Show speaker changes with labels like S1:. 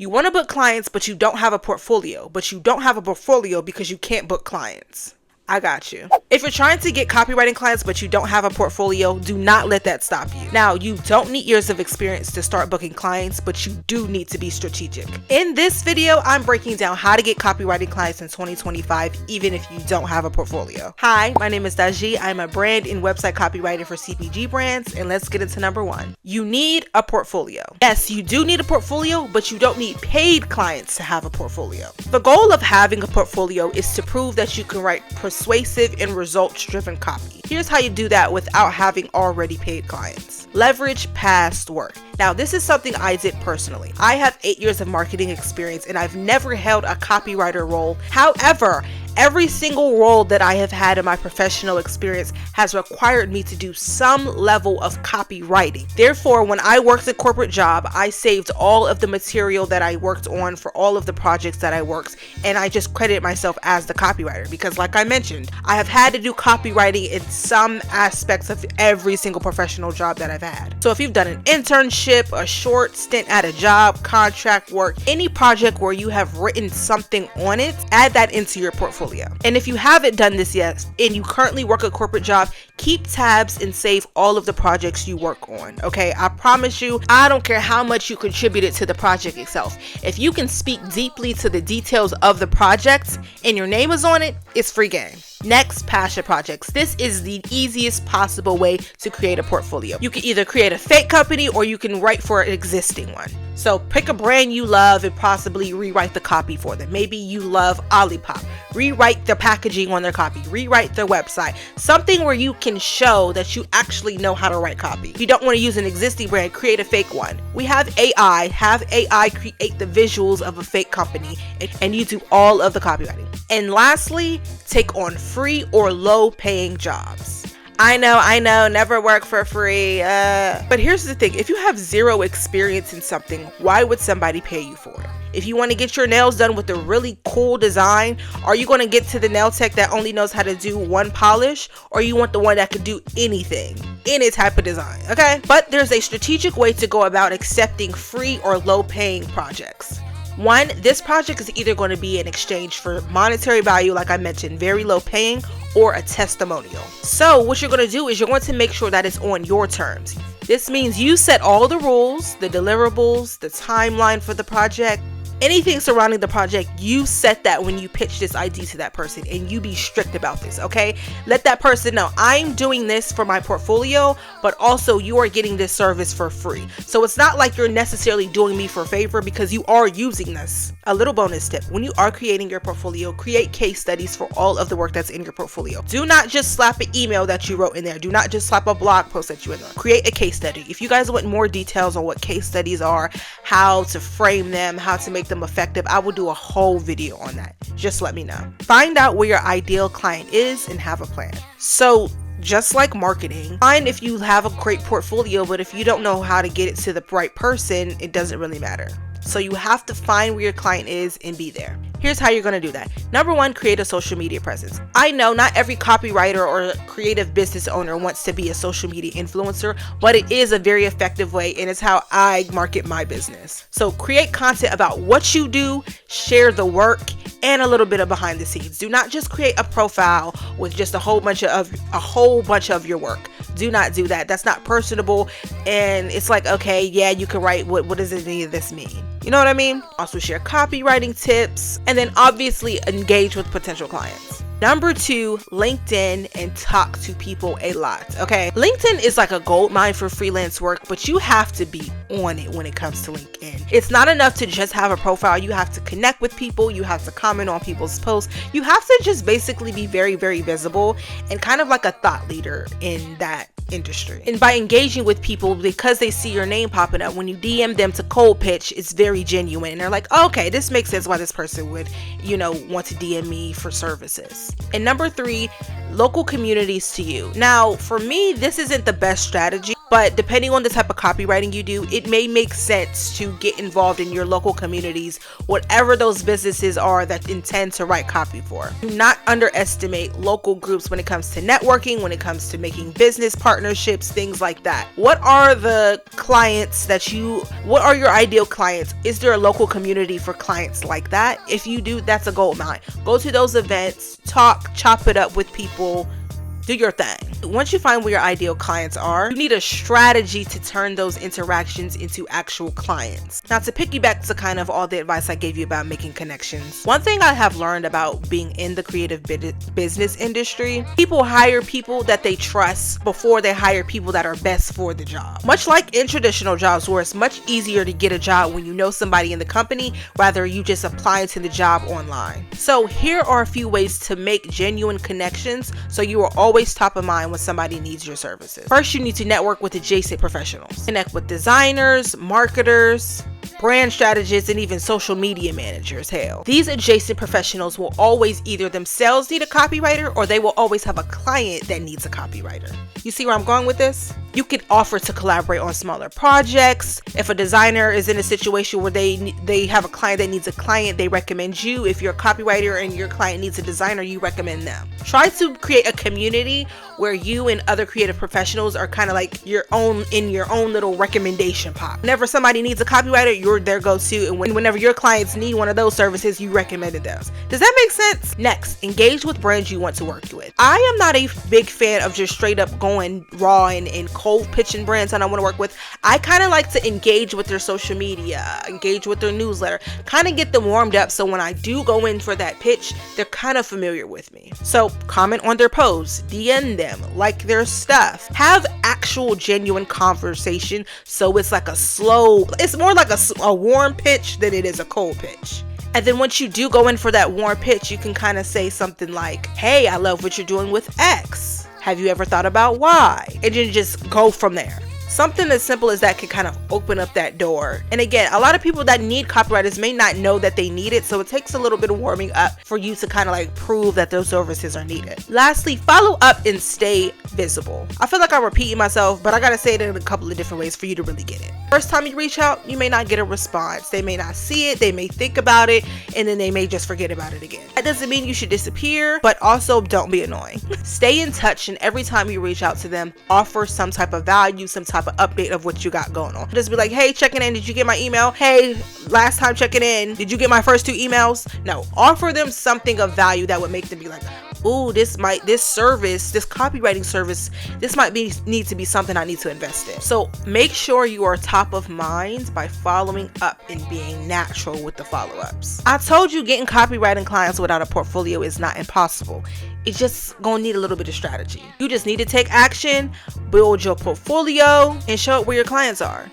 S1: You want to book clients, but you don't have a portfolio. But you don't have a portfolio because you can't book clients. I got you. If you're trying to get copywriting clients but you don't have a portfolio, do not let that stop you. Now, you don't need years of experience to start booking clients, but you do need to be strategic. In this video, I'm breaking down how to get copywriting clients in 2025, even if you don't have a portfolio. Hi, my name is Daji. I'm a brand and website copywriter for CPG brands, and let's get into number one. You need a portfolio. Yes, you do need a portfolio, but you don't need paid clients to have a portfolio. The goal of having a portfolio is to prove that you can write persuasive and results-driven copy. Here's how you do that without having already paid clients. Leverage past work. Now, this is something I did personally. I have 8 years of marketing experience and I've never held a copywriter role. However, every single role that I have had in my professional experience has required me to do some level of copywriting. Therefore, when I worked a corporate job, I saved all of the material that I worked on for all of the projects that I worked, and I just credited myself as the copywriter because, like I mentioned, I have had to do copywriting in some aspects of every single professional job that I've had. So if you've done an internship, a short stint at a job, contract work, any project where you have written something on it, add that into your portfolio. And if you haven't done this yet and you currently work a corporate job, keep tabs and save all of the projects you work on. Okay, I promise you, I don't care how much you contributed to the project itself. If you can speak deeply to the details of the project and your name is on it, it's free game. Next, passion projects. This is the easiest possible way to create a portfolio. You can either create a fake company or you can write for an existing one. So pick a brand you love and possibly rewrite the copy for them. Maybe you love Olipop. Rewrite the packaging on their copy. Rewrite their website. Something where you can show that you actually know how to write copy. If you don't want to use an existing brand, create a fake one. We have AI. Have AI create the visuals of a fake company and you do all of the copywriting. And lastly, take on free or low paying jobs. I know, never work for free. But here's the thing, if you have zero experience in something, why would somebody pay you for it? If you want to get your nails done with a really cool design, are you going to get to the nail tech that only knows how to do one polish? Or you want the one that can do anything, any type of design, okay? But there's a strategic way to go about accepting free or low paying projects. One, this project is either going to be in exchange for monetary value, like I mentioned, very low paying, or a testimonial. So what you're going to do is you're going to make sure that it's on your terms. This means you set all the rules, the deliverables, the timeline for the project, anything surrounding the project. You set that when you pitch this idea to that person, and you be strict about this, okay? Let that person know, I'm doing this for my portfolio, but also you are getting this service for free. So it's not like you're necessarily doing me for a favor because you are using this. A little bonus tip, when you are creating your portfolio, create case studies for all of the work that's in your portfolio. Do not just slap an email that you wrote in there. Do not just slap a blog post that you wrote in there. Create a case study. If you guys want more details on what case studies are, how to frame them, how to make them effective, I will do a whole video on that. Just let me know. Find out where your ideal client is and have a plan. So just like marketing, fine if you have a great portfolio, but if you don't know how to get it to the right person, it doesn't really matter. So you have to find where your client is and be there. Here's how you're going to do that. Number one, create a social media presence. I know not every copywriter or creative business owner wants to be a social media influencer, but it is a very effective way, and it's how I market my business. So create content about what you do, share the work, and a little bit of behind the scenes. Do not just create a profile with just a whole bunch of your work. Do not do that. That's not personable, and it's like, okay, yeah, you can write, what does any of this mean? You know what I mean? Also share copywriting tips, and then obviously engage with potential clients. Number two, LinkedIn and talk to people a lot, okay? LinkedIn is like a gold mine for freelance work, but you have to be on it when it comes to LinkedIn. It's not enough to just have a profile. You have to connect with people. You have to comment on people's posts. You have to just basically be very, very visible and kind of like a thought leader in that industry. And by engaging with people, because they see your name popping up, when you DM them to cold pitch, it's very genuine. And they're like, oh, okay, this makes sense why this person would, want to DM me for services. And number three, local communities to you. Now, for me, this isn't the best strategy, but depending on the type of copywriting you do, it may make sense to get involved in your local communities, whatever those businesses are that intend to write copy for. Do not underestimate local groups when it comes to networking, when it comes to making business partnerships, things like that. What are the clients what are your ideal clients? Is there a local community for clients like that? If you do, that's a gold mine. Go to those events, talk, chop it up with people, do your thing. Once you find where your ideal clients are, you need a strategy to turn those interactions into actual clients. Now, to piggyback to kind of all the advice I gave you about making connections, one thing I have learned about being in the creative business industry, people hire people that they trust before they hire people that are best for the job. Much like in traditional jobs where it's much easier to get a job when you know somebody in the company rather you just applying to the job online. So here are a few ways to make genuine connections so you are always top of mind when somebody needs your services. First, you need to network with adjacent professionals. Connect with designers, marketers, brand strategists, and even social media managers. Hell, these adjacent professionals will always either themselves need a copywriter or they will always have a client that needs a copywriter. You see where I'm going with this? You could offer to collaborate on smaller projects. If a designer is in a situation where they have a client that needs a client, they recommend you. If you're a copywriter and your client needs a designer, you recommend them. Try to create a community where you and other creative professionals are kind of like your own little recommendation pot. Whenever somebody needs a copywriter, you're their go-to, and whenever your clients need one of those services, you recommended those. Does that make sense? Next, engage with brands you want to work with. I am not a big fan of just straight up going raw and cold pitching brands that I want to work with. I kind of like to engage with their social media, engage with their newsletter, kind of get them warmed up so when I do go in for that pitch, they're kind of familiar with me. So comment on their posts, DM them, like their stuff, have actual genuine conversation so it's like it's more like a warm pitch than it is a cold pitch. And then once you do go in for that warm pitch, you can kind of say something like, hey, I love what you're doing with X. Have you ever thought about Y? And then just go from there. Something as simple as that can kind of open up that door. And again, a lot of people that need copywriters may not know that they need it, so it takes a little bit of warming up for you to kind of like prove that those services are needed. Lastly, follow up and stay visible. I feel like I'm repeating myself, but I gotta say it in a couple of different ways for you to really get it. First time you reach out, you may not get a response. They may not see it, they may think about it, and then they may just forget about it again. That doesn't mean you should disappear, but also don't be annoying. Stay in touch, and every time you reach out to them, offer some type of value, some type of update of what you got going on. Just be like, hey, checking in, did you get my email? Hey, last time checking in, did you get my first 2 emails? No, offer them something of value that would make them be like, ooh, this copywriting service, this might need to be something I need to invest in. So make sure you are top of mind by following up and being natural with the follow-ups. I told you getting copywriting clients without a portfolio is not impossible. It's just gonna need a little bit of strategy. You just need to take action, build your portfolio, and show it where your clients are.